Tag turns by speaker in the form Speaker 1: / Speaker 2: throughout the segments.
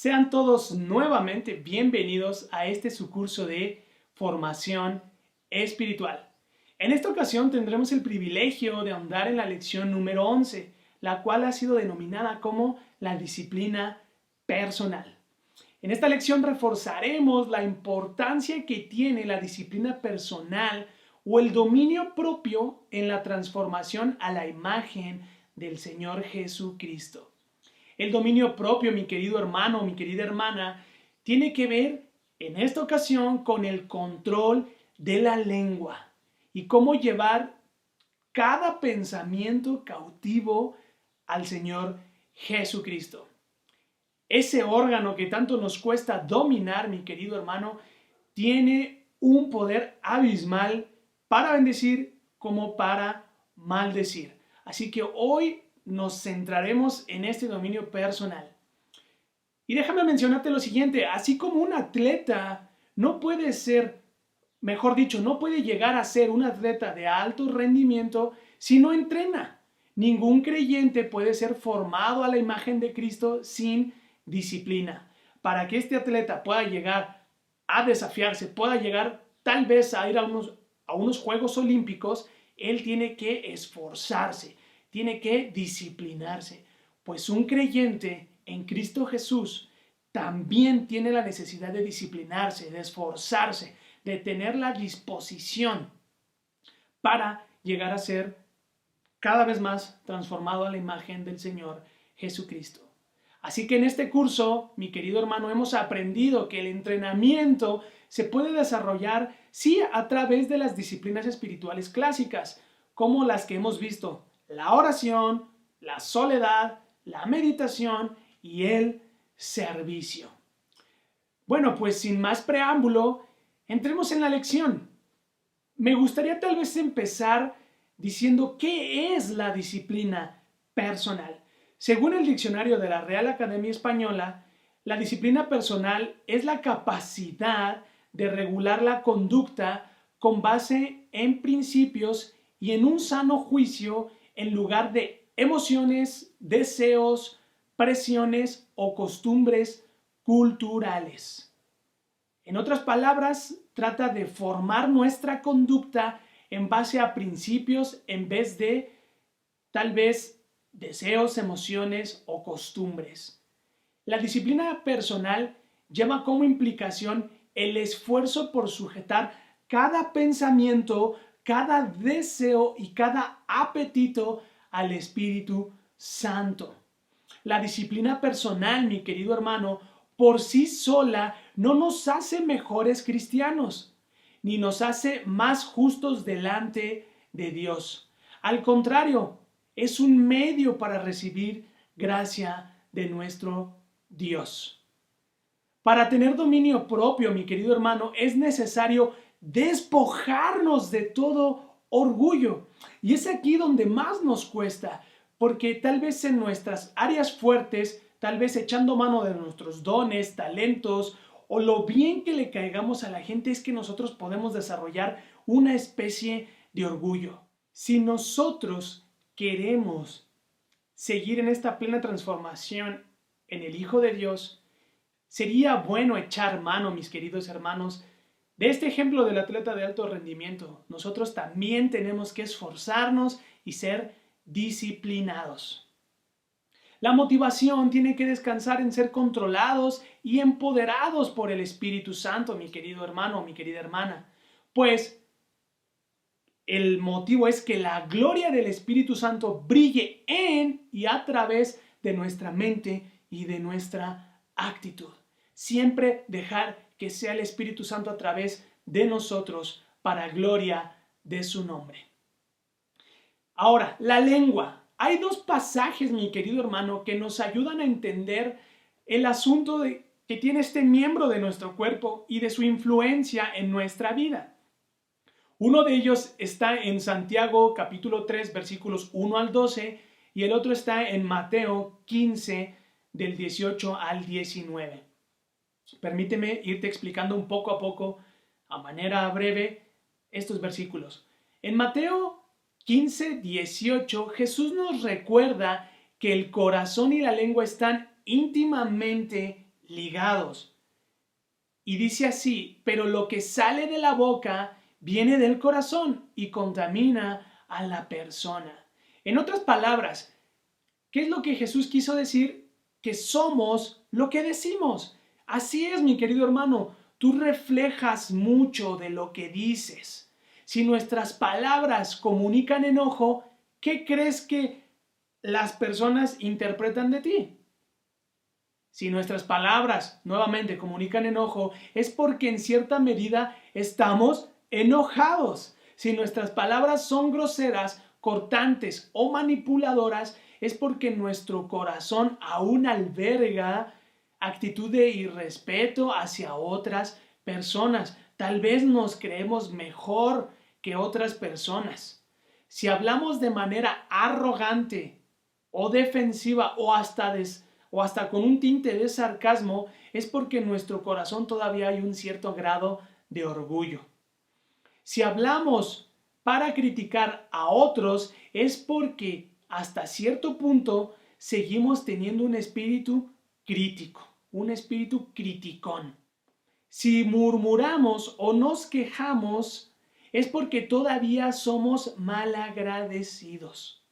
Speaker 1: Sean todos nuevamente bienvenidos a este su curso de formación espiritual. En esta ocasión tendremos el privilegio de ahondar en la lección número 11, la cual ha sido denominada como la disciplina personal. En esta lección reforzaremos la importancia que tiene la disciplina personal o el dominio propio en la transformación a la imagen del Señor Jesucristo. El dominio propio, mi querido hermano, mi querida hermana, tiene que ver en esta ocasión con el control de la lengua y cómo llevar cada pensamiento cautivo al Señor Jesucristo. Ese órgano que tanto nos cuesta dominar, mi querido hermano, tiene un poder abismal para bendecir como para maldecir. Así que hoy nos centraremos en este dominio personal. Y déjame mencionarte lo siguiente, así como un atleta no puede ser, mejor dicho, no puede llegar a ser un atleta de alto rendimiento si no entrena. Ningún creyente puede ser formado a la imagen de Cristo sin disciplina. Para que este atleta pueda llegar a desafiarse, pueda llegar tal vez a ir a unos Juegos Olímpicos, él tiene que esforzarse, tiene que disciplinarse. Pues un creyente en Cristo Jesús también tiene la necesidad de disciplinarse, de esforzarse, de tener la disposición para llegar a ser cada vez más transformado a la imagen del Señor Jesucristo. Así que en este curso, mi querido hermano, hemos aprendido que el entrenamiento se puede desarrollar, sí, a través de las disciplinas espirituales clásicas, como las que hemos visto: la oración, la soledad, la meditación y el servicio. Bueno, pues sin más preámbulo, entremos en la lección. Me gustaría tal vez empezar diciendo qué es la disciplina personal. Según el diccionario de la Real Academia Española, la disciplina personal es la capacidad de regular la conducta con base en principios y en un sano juicio en lugar de emociones, deseos, presiones o costumbres culturales. En otras palabras, trata de formar nuestra conducta en base a principios en vez de tal vez deseos, emociones o costumbres. La disciplina personal lleva como implicación el esfuerzo por sujetar cada pensamiento, cada deseo y cada apetito al Espíritu Santo. La disciplina personal, mi querido hermano, por sí sola no nos hace mejores cristianos, ni nos hace más justos delante de Dios. Al contrario, es un medio para recibir gracia de nuestro Dios. Para tener dominio propio, mi querido hermano, es necesario despojarnos de todo orgullo. Y es aquí donde más nos cuesta, porque tal vez en nuestras áreas fuertes, tal vez echando mano de nuestros dones, talentos, o lo bien que le caigamos a la gente, es que nosotros podemos desarrollar una especie de orgullo. Si nosotros queremos seguir en esta plena transformación en el Hijo de Dios, sería bueno echar mano, mis queridos hermanos, de este ejemplo del atleta de alto rendimiento. Nosotros también tenemos que esforzarnos y ser disciplinados. La motivación tiene que descansar en ser controlados y empoderados por el Espíritu Santo, mi querido hermano, mi querida hermana. Pues el motivo es que la gloria del Espíritu Santo brille en y a través de nuestra mente y de nuestra actitud. Siempre dejar que sea el Espíritu Santo a través de nosotros para gloria de su nombre. Ahora, la lengua. Hay dos pasajes, mi querido hermano, que nos ayudan a entender el asunto que tiene este miembro de nuestro cuerpo y de su influencia en nuestra vida. Uno de ellos está en Santiago capítulo 3 versículos 1 al 12 y el otro está en Mateo 15 del 18 al 19. Permíteme irte explicando un poco a poco, a manera breve, estos versículos. En Mateo 15, 18, Jesús nos recuerda que el corazón y la lengua están íntimamente ligados. Y dice así, pero lo que sale de la boca viene del corazón y contamina a la persona. En otras palabras, ¿qué es lo que Jesús quiso decir? Que somos lo que decimos. Así es, mi querido hermano, tú reflejas mucho de lo que dices. Si nuestras palabras comunican enojo, ¿qué crees que las personas interpretan de ti? Si nuestras palabras nuevamente comunican enojo, es porque en cierta medida estamos enojados. Si nuestras palabras son groseras, cortantes o manipuladoras, es porque nuestro corazón aún alberga actitud de irrespeto hacia otras personas. Tal vez nos creemos mejor que otras personas. Si hablamos de manera arrogante o defensiva o hasta con un tinte de sarcasmo, es porque en nuestro corazón todavía hay un cierto grado de orgullo. Si hablamos para criticar a otros, es porque hasta cierto punto seguimos teniendo un espíritu crítico, un espíritu criticón. Si murmuramos o nos quejamos, es porque todavía somos malagradecidos.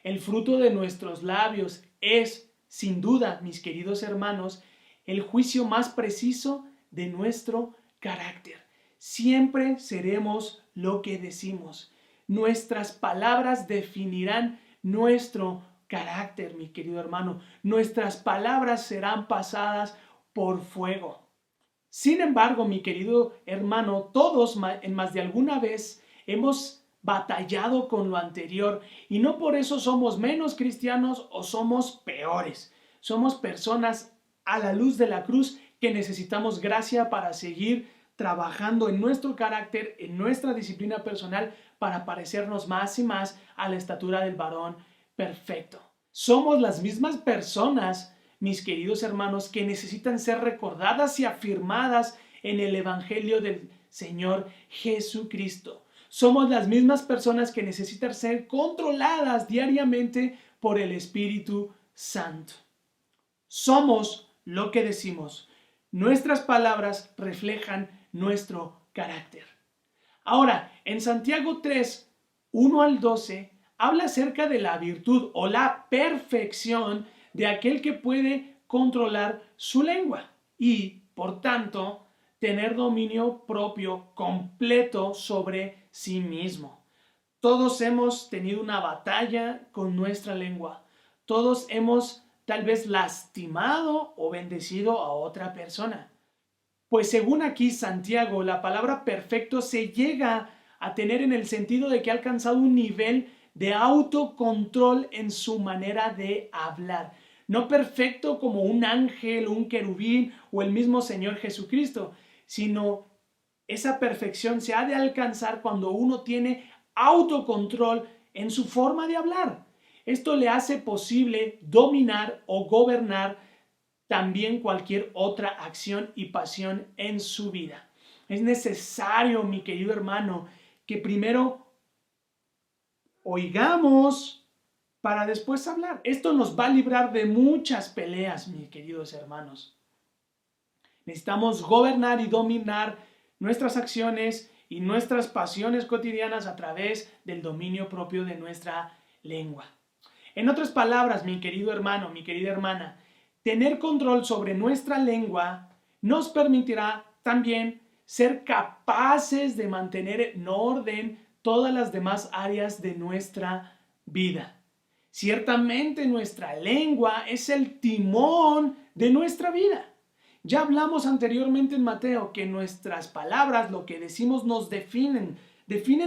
Speaker 1: El fruto de nuestros labios es, sin duda, mis queridos hermanos, el juicio más preciso de nuestro carácter. Siempre seremos lo que decimos. Nuestras palabras definirán nuestro carácter, mi querido hermano. Nuestras palabras serán pasadas por fuego. Sin embargo, mi querido hermano, todos en más de alguna vez hemos batallado con lo anterior y no por eso somos menos cristianos o somos peores. Somos personas a la luz de la cruz que necesitamos gracia para seguir trabajando en nuestro carácter, en nuestra disciplina personal para parecernos más y más a la estatura del varón perfecto. Somos las mismas personas, mis queridos hermanos, que necesitan ser recordadas y afirmadas en el Evangelio del Señor Jesucristo. Somos las mismas personas que necesitan ser controladas diariamente por el Espíritu Santo. Somos lo que decimos. Nuestras palabras reflejan nuestro carácter. Ahora, en Santiago 3, 1 al 12, habla acerca de la virtud o la perfección de aquel que puede controlar su lengua y, por tanto, tener dominio propio completo sobre sí mismo. Todos hemos tenido una batalla con nuestra lengua. Todos hemos tal vez lastimado o bendecido a otra persona. Pues según aquí Santiago, la palabra perfecto se llega a tener en el sentido de que ha alcanzado un nivel de autocontrol en su manera de hablar. No perfecto como un ángel, un querubín o el mismo Señor Jesucristo, sino esa perfección se ha de alcanzar cuando uno tiene autocontrol en su forma de hablar. Esto le hace posible dominar o gobernar también cualquier otra acción y pasión en su vida. Es necesario, mi querido hermano, que primero oigamos para después hablar. Esto nos va a librar de muchas peleas, mis queridos hermanos. Necesitamos gobernar y dominar nuestras acciones y nuestras pasiones cotidianas a través del dominio propio de nuestra lengua. En otras palabras, mi querido hermano, mi querida hermana, tener control sobre nuestra lengua nos permitirá también ser capaces de mantener en orden todas las demás áreas de nuestra vida. Ciertamente nuestra lengua es el timón de nuestra vida. Ya hablamos anteriormente en Mateo que nuestras palabras, lo que decimos, nos definen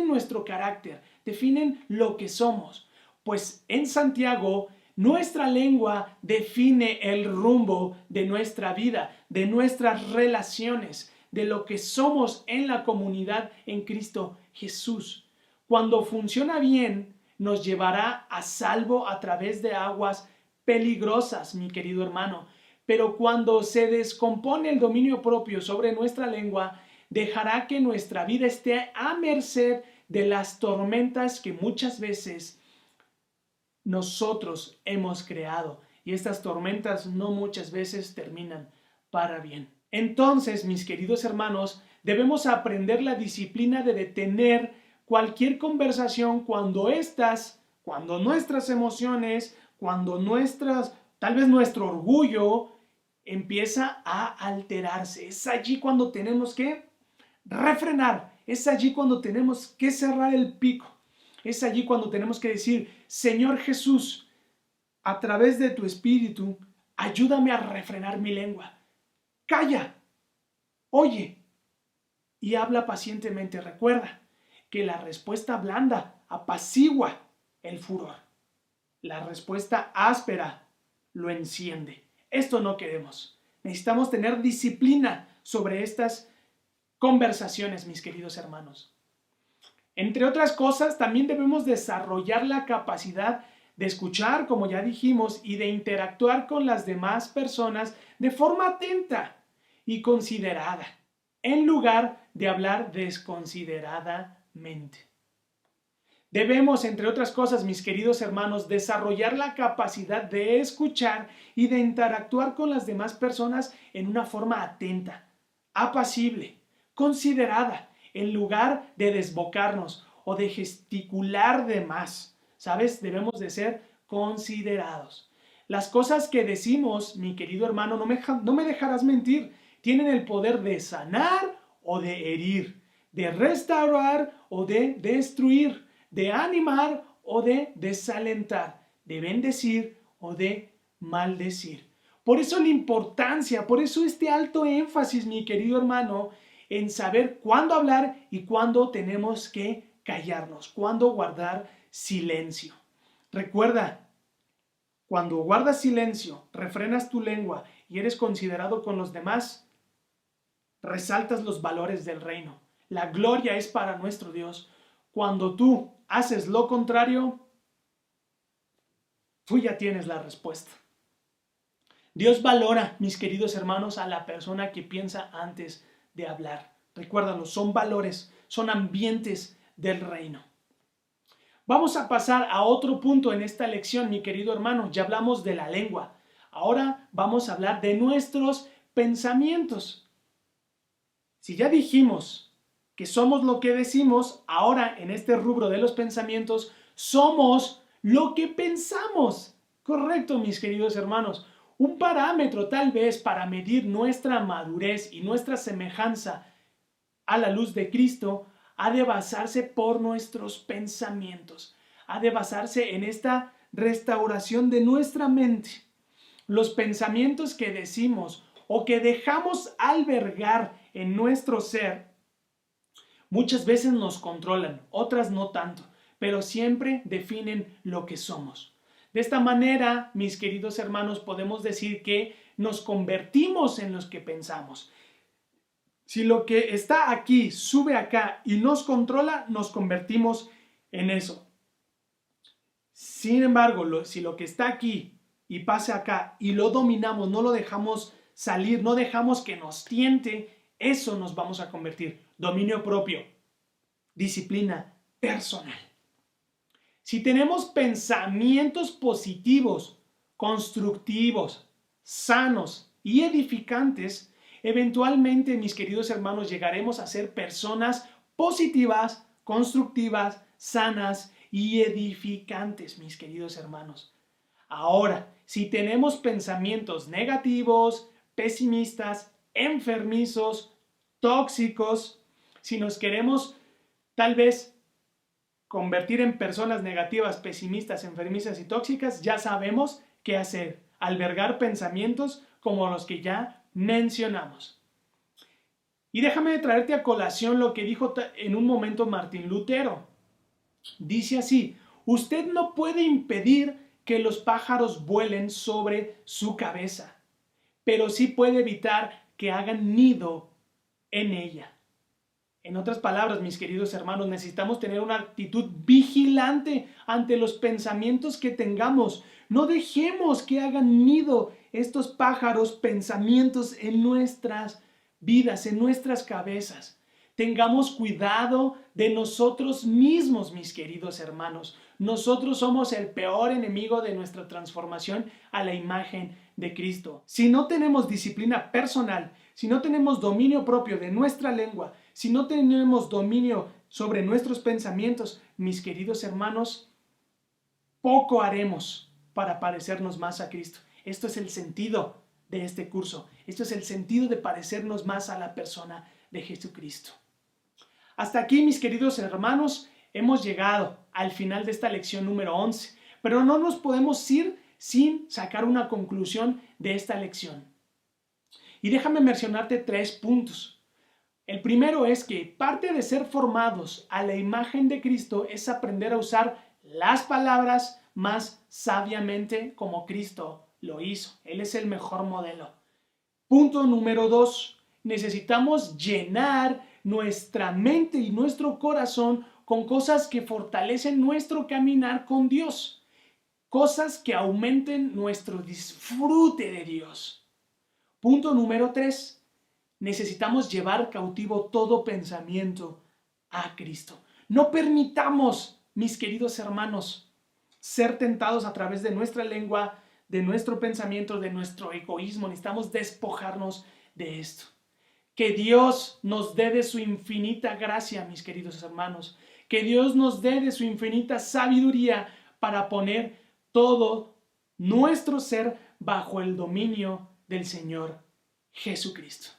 Speaker 1: nuestro carácter, definen lo que somos. Pues en Santiago, nuestra lengua define el rumbo de nuestra vida, de nuestras relaciones, de lo que somos en la comunidad en Cristo Jesús. Cuando funciona bien, nos llevará a salvo a través de aguas peligrosas, mi querido hermano. Pero cuando se descompone el dominio propio sobre nuestra lengua, dejará que nuestra vida esté a merced de las tormentas que muchas veces nosotros hemos creado. Y estas tormentas no muchas veces terminan para bien. Entonces, mis queridos hermanos, debemos aprender la disciplina de detener cualquier conversación cuando nuestras emociones, tal vez nuestro orgullo empieza a alterarse. Es allí cuando tenemos que refrenar, es allí cuando tenemos que cerrar el pico, es allí cuando tenemos que decir: Señor Jesús, a través de tu Espíritu, ayúdame a refrenar mi lengua. Calla, oye y habla pacientemente. Recuerda que la respuesta blanda apacigua el furor. La respuesta áspera lo enciende. Esto no queremos. Necesitamos tener disciplina sobre estas conversaciones, mis queridos hermanos. Entre otras cosas, también debemos desarrollar la capacidad de escuchar, como ya dijimos, y de interactuar con las demás personas de forma atenta y considerada, en lugar de hablar desconsideradamente. Debemos, entre otras cosas, mis queridos hermanos, desarrollar la capacidad de escuchar y de interactuar con las demás personas en una forma atenta, apacible, considerada, en lugar de desbocarnos o de gesticular de más. ¿Sabes? Debemos de ser considerados. Las cosas que decimos, mi querido hermano, no me dejarás mentir, tienen el poder de sanar o de herir, de restaurar o de destruir, de animar o de desalentar, de bendecir o de maldecir. Por eso la importancia, por eso este alto énfasis, mi querido hermano, en saber cuándo hablar y cuándo tenemos que callarnos, cuándo guardar silencio. Recuerda, cuando guardas silencio, refrenas tu lengua y eres considerado con los demás, resaltas los valores del reino. La gloria es para nuestro Dios. Cuando tú haces lo contrario, tú ya tienes la respuesta. Dios valora, mis queridos hermanos, a la persona que piensa antes de hablar. Recuérdalo, son valores, son ambientes del reino. Vamos a pasar a otro punto en esta lección, mi querido hermano. Ya hablamos de la lengua. Ahora vamos a hablar de nuestros pensamientos. Si ya dijimos que somos lo que decimos, ahora en este rubro de los pensamientos, somos lo que pensamos. Correcto, mis queridos hermanos. Un parámetro tal vez para medir nuestra madurez y nuestra semejanza a la luz de Cristo ha de basarse por nuestros pensamientos, ha de basarse en esta restauración de nuestra mente. Los pensamientos que decimos o que dejamos albergar en nuestro ser muchas veces nos controlan, otras no tanto, pero siempre definen lo que somos. De esta manera, mis queridos hermanos, podemos decir que nos convertimos en los que pensamos. Si lo que está aquí sube acá y nos controla, nos convertimos en eso. Sin embargo, si lo que está aquí y pasa acá y lo dominamos, no lo dejamos salir, no dejamos que nos tiente, eso nos vamos a convertir. Dominio propio, disciplina personal. Si tenemos pensamientos positivos, constructivos, sanos y edificantes, eventualmente, mis queridos hermanos, llegaremos a ser personas positivas, constructivas, sanas y edificantes, mis queridos hermanos. Ahora, si tenemos pensamientos negativos, pesimistas, enfermizos, tóxicos, si nos queremos tal vez convertir en personas negativas, pesimistas, enfermizas y tóxicas, ya sabemos qué hacer. Albergar pensamientos como los que ya mencionamos. Y déjame traerte a colación lo que dijo en un momento Martín Lutero. Dice así: usted no puede impedir que los pájaros vuelen sobre su cabeza, pero sí puede evitar que hagan nido en ella. En otras palabras, mis queridos hermanos, necesitamos tener una actitud vigilante ante los pensamientos que tengamos. No dejemos que hagan nido estos pájaros, pensamientos en nuestras vidas, en nuestras cabezas. Tengamos cuidado de nosotros mismos, mis queridos hermanos. Nosotros somos el peor enemigo de nuestra transformación a la imagen de Cristo. Si no tenemos disciplina personal, si no tenemos dominio propio de nuestra lengua, si no tenemos dominio sobre nuestros pensamientos, mis queridos hermanos, poco haremos para parecernos más a Cristo. Esto es el sentido de este curso. Esto es el sentido de parecernos más a la persona de Jesucristo. Hasta aquí, mis queridos hermanos, hemos llegado al final de esta lección número 11, pero no nos podemos ir sin sacar una conclusión de esta lección. Y déjame mencionarte 3 puntos. El primero es que parte de ser formados a la imagen de Cristo es aprender a usar las palabras más sabiamente como Cristo lo hizo. Él es el mejor modelo. Punto número 2. Necesitamos llenar nuestra mente y nuestro corazón con cosas que fortalecen nuestro caminar con Dios. Cosas que aumenten nuestro disfrute de Dios. Punto número 3. Necesitamos llevar cautivo todo pensamiento a Cristo. No permitamos, mis queridos hermanos, ser tentados a través de nuestra lengua, de nuestro pensamiento, de nuestro egoísmo. Necesitamos despojarnos de esto. Que Dios nos dé de su infinita gracia, mis queridos hermanos. Que Dios nos dé de su infinita sabiduría para poner todo nuestro ser bajo el dominio del Señor Jesucristo.